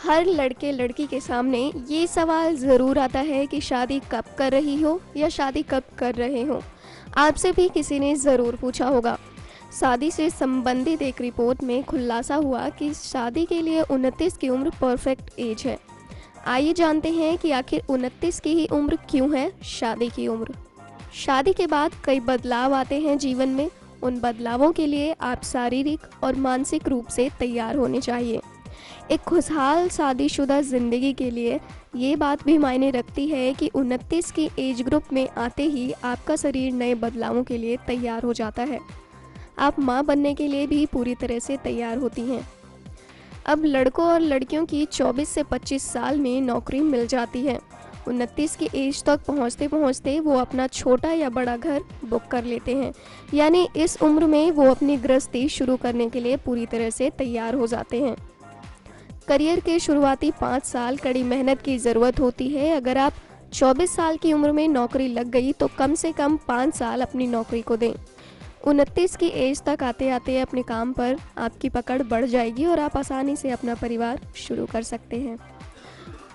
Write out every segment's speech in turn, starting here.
हर लड़के लड़की के सामने ये सवाल ज़रूर आता है कि शादी कब कर रही हो या शादी कब कर रहे हो। आपसे भी किसी ने ज़रूर पूछा होगा। शादी से संबंधित एक रिपोर्ट में खुलासा हुआ कि शादी के लिए 29 की उम्र परफेक्ट एज है। आइए जानते हैं कि आखिर 29 की ही उम्र क्यों है शादी की उम्र। शादी के बाद कई बदलाव आते हैं जीवन में। उन बदलावों के लिए आप शारीरिक और मानसिक रूप से तैयार होने चाहिए। एक खुशहाल शादीशुदा ज़िंदगी के लिए ये बात भी मायने रखती है कि 29 की एज ग्रुप में आते ही आपका शरीर नए बदलावों के लिए तैयार हो जाता है। आप माँ बनने के लिए भी पूरी तरह से तैयार होती हैं। अब लड़कों और लड़कियों की 24 से 25 साल में नौकरी मिल जाती है। 29 की एज तक पहुँचते पहुँचते वो अपना छोटा या बड़ा घर बुक कर लेते हैं। यानी इस उम्र में वो अपनी गृहस्थी शुरू करने के लिए पूरी तरह से तैयार हो जाते हैं। करियर के शुरुआती 5 साल कड़ी मेहनत की ज़रूरत होती है। अगर आप 24 साल की उम्र में नौकरी लग गई तो कम से कम 5 साल अपनी नौकरी को दें। 29 की एज तक आते आते अपने काम पर आपकी पकड़ बढ़ जाएगी और आप आसानी से अपना परिवार शुरू कर सकते हैं।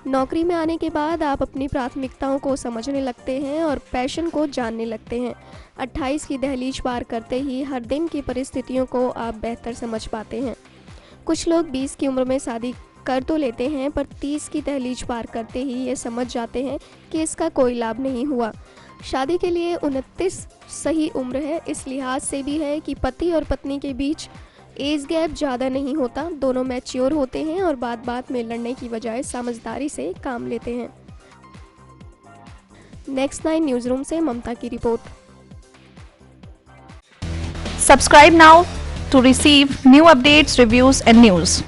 नौकरी में आने के बाद आप अपनी प्राथमिकताओं को समझने लगते हैं और पैशन को जानने लगते हैं। 28 की दहलीज पार करते ही हर दिन की परिस्थितियों को आप बेहतर समझ पाते हैं। कुछ लोग 20 की उम्र में शादी कर तो लेते हैं पर 30 की दहलीज पार करते ही ये समझ जाते हैं कि इसका कोई लाभ नहीं हुआ। शादी के लिए 29 सही उम्र है। इस लिहाज से भी है कि पति और पत्नी के बीच एज गैप ज़्यादा नहीं होता। दोनों मैच्योर होते हैं और बात बात में लड़ने की बजाय समझदारी से काम लेते हैं। नेक्स्ट 9 न्यूज़ रूम से ममता की report. Subscribe now to receive new updates, reviews and news.